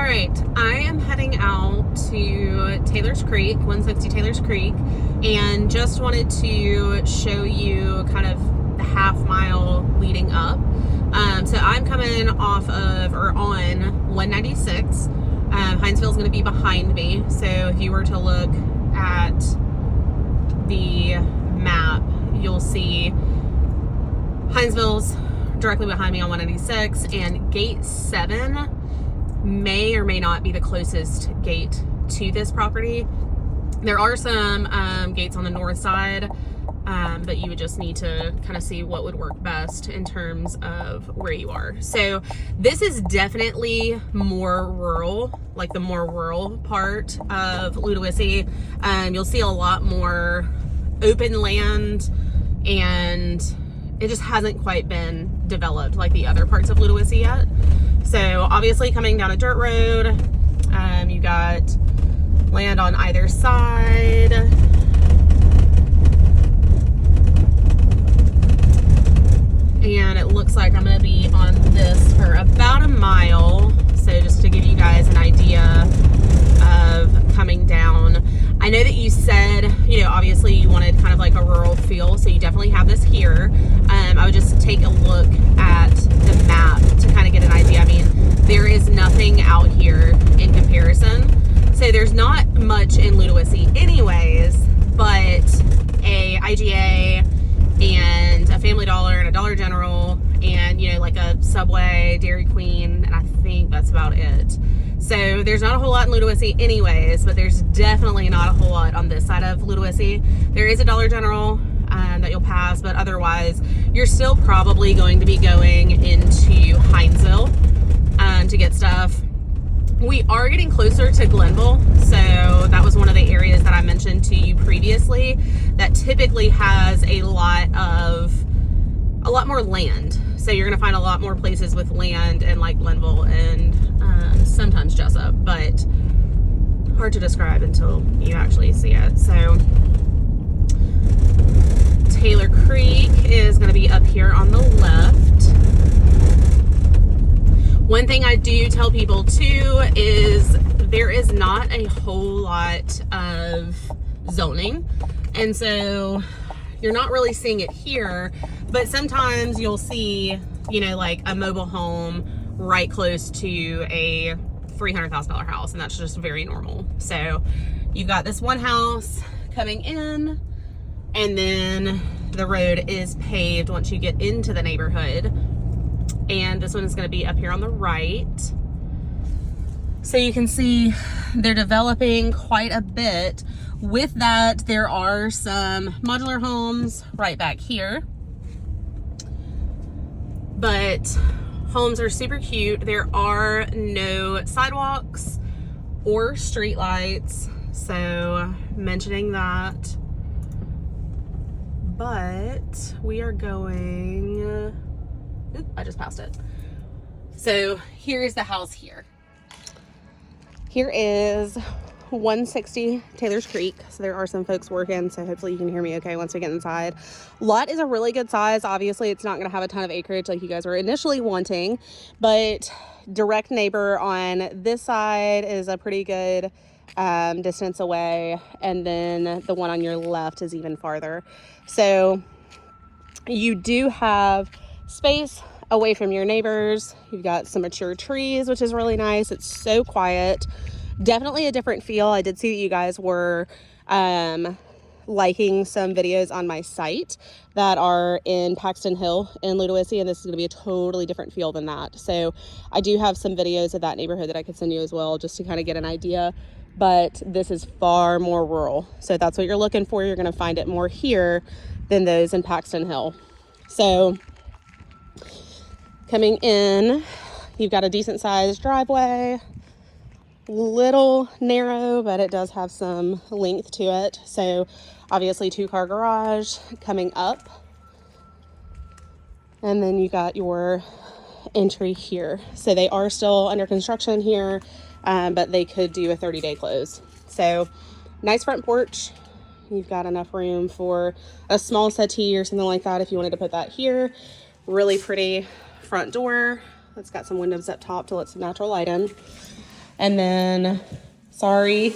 right, I am heading out to Taylor's Creek, 160 Taylor's Creek, and just wanted to show you kind of the half mile leading up. So I'm coming off of, or on 196. Hinesville is going to be behind me. So if you were to look at the map, you'll see Hinesville's directly behind me on 196, and gate 7 may or may not be the closest gate to this property. There are some gates on the north side, but you would just need to kind of see what would work best in terms of where you are. So this is definitely more rural, like the more rural part of Ludowici. You'll see a lot more open land, and it just hasn't quite been developed like the other parts of Ludowici yet. So obviously coming down a dirt road, you got land on either side. And it looks like I'm going to be on this for about a mile. So just to give you guys an idea of coming down. I know that you said, you know, obviously you wanted kind of like a rural feel, so you definitely have this here. I would just take a look at the map to kind of get an idea. I mean, there is nothing out here in comparison. So there's not much in Ludowici anyways, but a IGA and a Family Dollar and a Dollar General and, you know, like a Subway, Dairy Queen, and I think that's about it. So there's not a whole lot in Ludowici anyways, but there's definitely not a whole lot on this side of Ludowici. There is a Dollar General that you'll pass, but otherwise you're still probably going to be going into Hinesville to get stuff. We are getting closer to Glenville, so that was one of the areas that I mentioned to you previously that typically has a lot more land. So you're going to find a lot more places with land in like Glenville and sometimes Jessup, but hard to describe until you actually see it. So Taylor Creek is going to be up here on the left. One thing I do tell people too is there is not a whole lot of zoning, and so you're not really seeing it here, but sometimes you'll see, you know, like a mobile home right close to a $300,000 house, and that's just very normal. So you've got this one house coming in, and then the road is paved once you get into the neighborhood, and this one is going to be up here on the right. So you can see they're developing quite a bit. With that, there are some modular homes right back here, but homes are super cute. There are no sidewalks or street lights, so mentioning that. But we are going, I just passed it. So here's the house here. Here is 160 Taylor's Creek. So there are some folks working, so hopefully you can hear me okay once we get inside. Lot is a really good size. Obviously it's not going to have a ton of acreage like you guys were initially wanting, but direct neighbor on this side is a pretty good distance away, and then the one on your left is even farther. So you do have space away from your neighbors. You've got some mature trees, which is really nice. It's so quiet. Definitely a different feel. I did see that you guys were liking some videos on my site that are in Paxton Hill in Ludowici, and this is going to be a totally different feel than that. So I do have some videos of that neighborhood that I could send you as well, just to kind of get an idea. But this is far more rural. So if that's what you're looking for, you're going to find it more here than those in Paxton Hill. So coming in, you've got a decent sized driveway, little narrow, but it does have some length to it. So obviously 2-car garage coming up, and then you got your entry here. So they are still under construction here, but they could do a 30-day close. So nice front porch. You've got enough room for a small settee or something like that if you wanted to put that here. Really pretty front door. It's got some windows up top to let some natural light in. And then, sorry,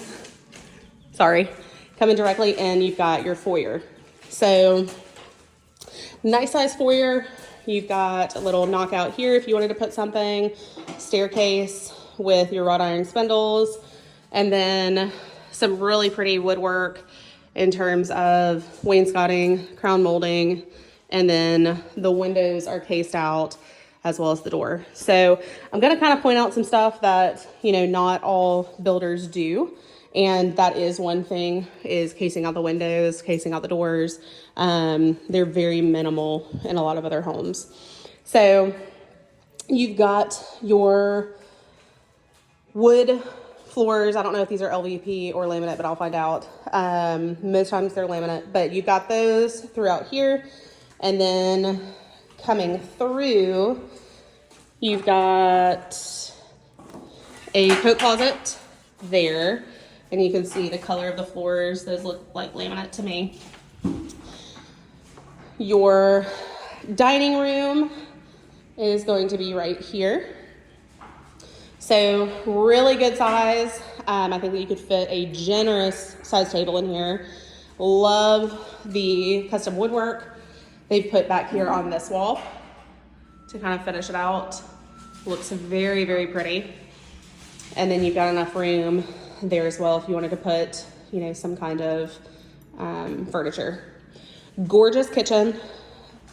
coming directly in, you've got your foyer. So nice size foyer. You've got a little knockout here if you wanted to put something, staircase with your wrought iron spindles, and then some really pretty woodwork in terms of wainscoting, crown molding, and then the windows are cased out as well as the door. So I'm going to kind of point out some stuff that, you know, not all builders do. And that is one thing, is casing out the windows, casing out the doors. They're very minimal in a lot of other homes. So you've got your wood floors. I don't know if these are LVP or laminate, but I'll find out. Most times they're laminate, but you've got those throughout here. And then coming through, you've got a coat closet there. And you can see the color of the floors. Those look like laminate to me. Your dining room is going to be right here. So really good size. I think that you could fit a generous size table in here. Love the custom woodwork they've put back here on this wall to kind of finish it out. Looks very, very pretty. And then you've got enough room there as well if you wanted to put, you know, some kind of furniture. Gorgeous kitchen.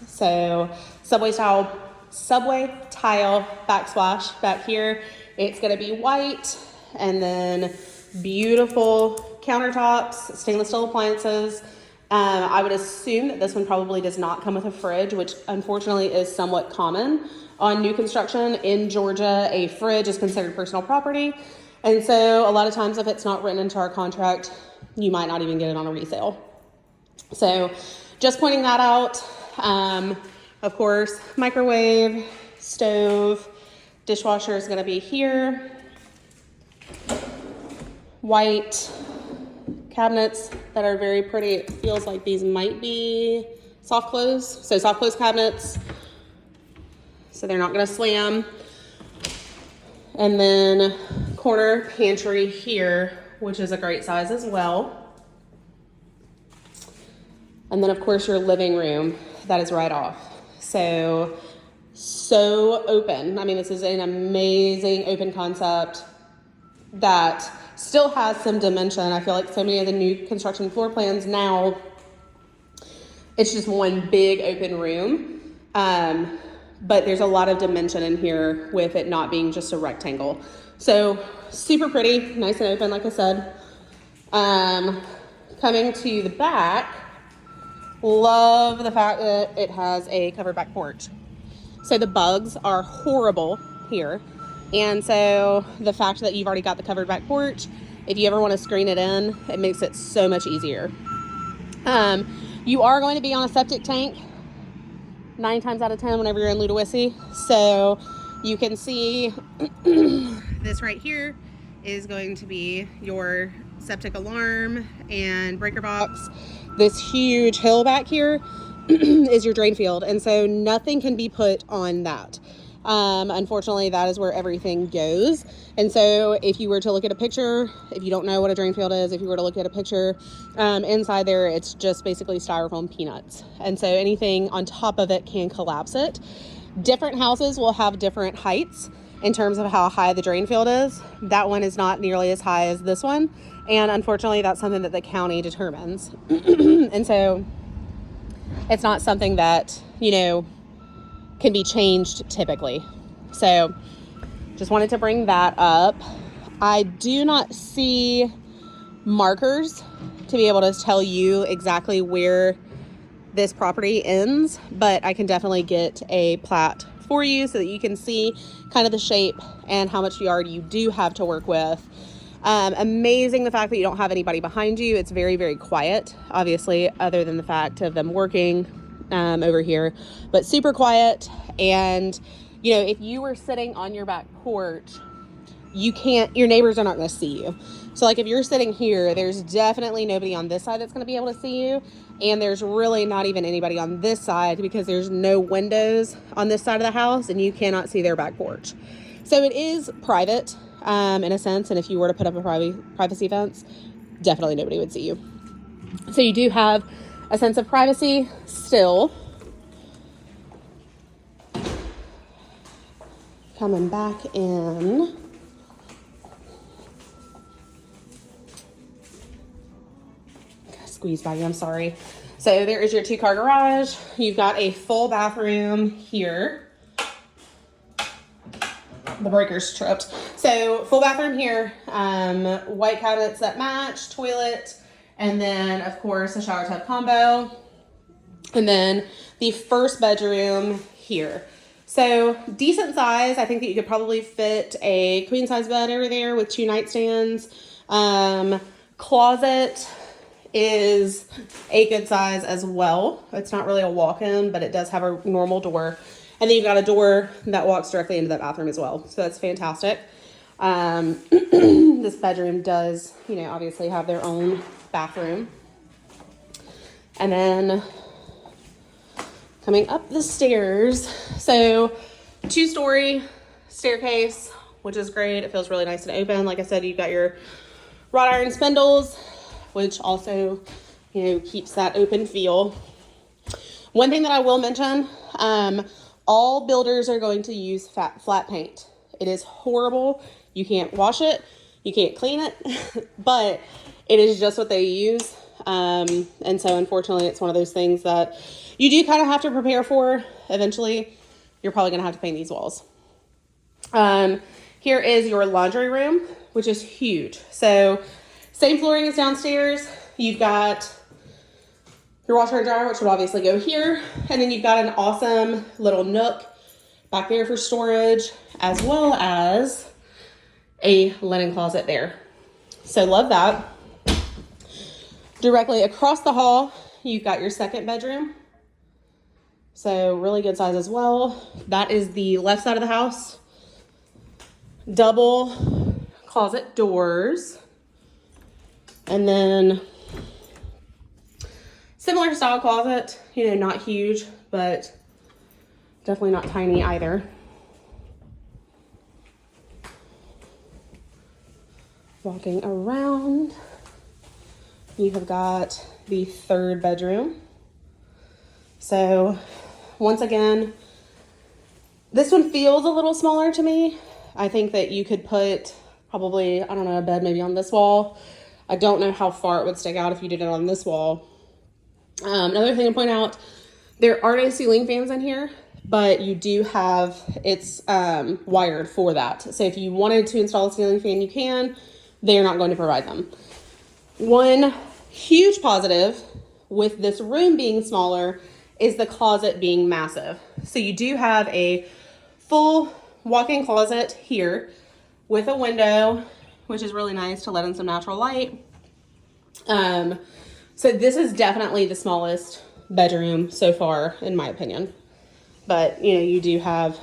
So subway tile backsplash back here. It's going to be white, and then beautiful countertops, stainless steel appliances. I would assume that this one probably does not come with a fridge, which unfortunately is somewhat common on new construction in Georgia. A fridge is considered personal property. And so a lot of times if it's not written into our contract, you might not even get it on a resale. So just pointing that out. Of course, microwave, stove, dishwasher is going to be here. White cabinets that are very pretty. It feels like these might be soft close. So soft close cabinets. So they're not going to slam. And then corner pantry here, which is a great size as well. And then of course your living room, that is right off. So open. I mean, this is an amazing open concept that still has some dimension. I feel like so many of the new construction floor plans now, it's just one big open room. But there's a lot of dimension in here with it not being just a rectangle. So super pretty, nice and open, like I said. Coming to the back, love the fact that it has a covered back porch. So the bugs are horrible here. And so the fact that you've already got the covered back porch, if you ever want to screen it in, it makes it so much easier. You are going to be on a septic tank 9 times out of 10 whenever you're in Ludowici. So you can see this right here is going to be your septic alarm and breaker box. This huge hill back here is your drain field. And so nothing can be put on that. Unfortunately, that is where everything goes. And so if you were to look at a picture, if you don't know what a drain field is, if you were to look at a picture, inside there, it's just basically styrofoam peanuts. And so anything on top of it can collapse it. Different houses will have different heights in terms of how high the drain field is. That one is not nearly as high as this one. And unfortunately, that's something that the county determines. And so it's not something that, you know, can be changed typically. So just wanted to bring that up. I do not see markers to be able to tell you exactly where this property ends, but I can definitely get a plat for you so that you can see kind of the shape and how much yard you do have to work with. Amazing the fact that you don't have anybody behind you. It's very, very quiet, obviously, other than the fact of them working over here, but super quiet. And you know, if you were sitting on your back porch, your neighbors are not going to see you. So like if you're sitting here, there's definitely nobody on this side that's going to be able to see you. And there's really not even anybody on this side because there's no windows on this side of the house and you cannot see their back porch. So it is private. in a sense. And if you were to put up a privacy fence, definitely nobody would see you. So you do have a sense of privacy still. Coming back in. Squeeze by you, I'm sorry. So there is your 2-car garage. You've got a full bathroom here. The breaker's tripped. So full bathroom here, white cabinets that match, toilet, and then of course a shower tub combo. And then the first bedroom here. So decent size. I think that you could probably fit a queen size bed over there with 2 nightstands. Closet is a good size as well. It's not really a walk-in, but it does have a normal door. And then you've got a door that walks directly into that bathroom as well. So that's fantastic. This bedroom does, obviously have their own bathroom. And then coming up the stairs. So 2-story staircase, which is great. It feels really nice and open. Like I said, you've got your wrought iron spindles, which also, keeps that open feel. One thing that I will mention, all builders are going to use flat paint. It is horrible. You can't wash it. You can't clean it, but it is just what they use. And so unfortunately, it's one of those things that you do kind of have to prepare for. Eventually, you're probably going to have to paint these walls. Here is your laundry room, which is huge. So same flooring as downstairs. You've got your washer and dryer, which would obviously go here. And then you've got an awesome little nook back there for storage, as well as a linen closet there. So love that. Directly across the hall, you've got your second bedroom. So really good size as well. That is the left side of the house. Double closet doors. And then similar style closet, not huge, but definitely not tiny either. Walking around, you have got the third bedroom. So once again, this one feels a little smaller to me. I think that you could put probably, a bed maybe on this wall. I don't know how far it would stick out if you did it on this wall. Another thing to point out, there are no ceiling fans in here, but you do have, it's wired for that. So if you wanted to install a ceiling fan, you can. They are not going to provide them. One huge positive with this room being smaller is the closet being massive. So you do have a full walk-in closet here with a window, which is really nice to let in some natural light. So this is definitely the smallest bedroom so far, in my opinion. But, you do have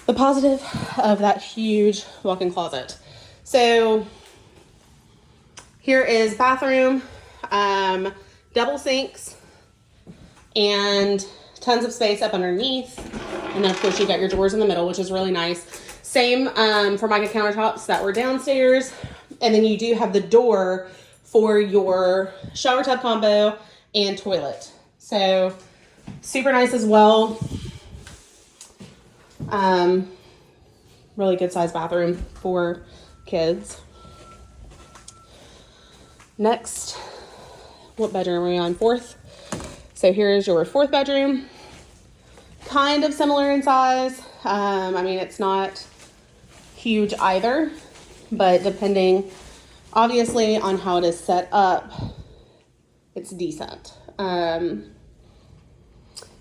the positive of that huge walk-in closet. So here is bathroom, double sinks, and tons of space up underneath. And then of course you got your doors in the middle, which is really nice. Same Formica countertops that were downstairs. And then you do have the door for your shower tub combo and toilet. So super nice as well. Really good size bathroom for kids. Next, what bedroom are we on? Fourth. So here is your fourth bedroom. Kind of similar in size. It's not huge either, but depending obviously on how it is set up, it's decent.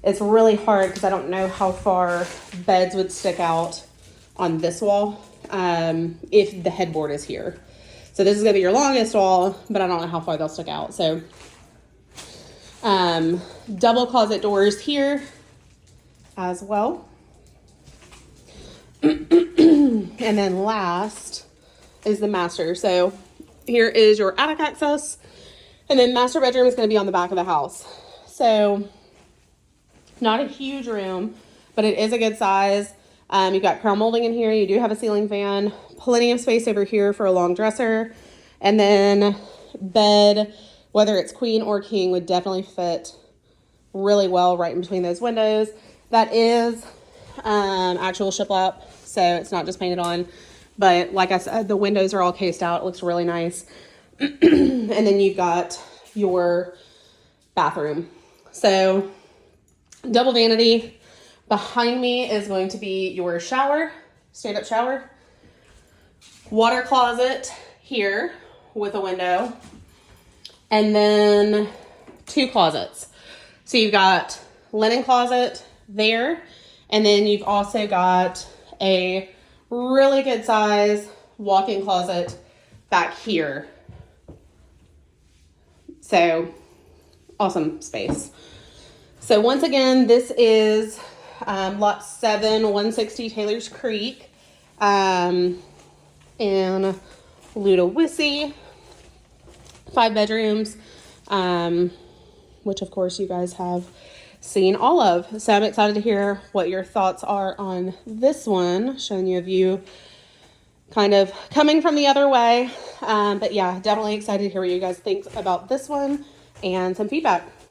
It's really hard because I don't know how far beds would stick out on this wall if the headboard is here. So this is going to be your longest wall, but I don't know how far they'll stick out. So double closet doors here as well. And then last is the master. So here is your attic access, and then master bedroom is going to be on the back of the house. So not a huge room, but it is a good size. You've got crown molding in here. You do have a ceiling fan. Plenty of space over here for a long dresser. And then bed, whether it's queen or king, would definitely fit really well right in between those windows. That is actual shiplap, so it's not just painted on. But like I said, the windows are all cased out. It looks really nice. And then you've got your bathroom. So double vanity. Behind me is going to be your shower, stand-up shower. Water closet here with a window. And then 2 closets. So you've got linen closet there. And then you've also got a really good size walk-in closet back here. So awesome space. So once again, this is lot 7, 160 Taylor's Creek in Ludowici. 5 bedrooms, which of course you guys have seen all of. So I'm excited to hear what your thoughts are on this one, showing you a view kind of coming from the other way. But yeah, definitely excited to hear what you guys think about this one and some feedback.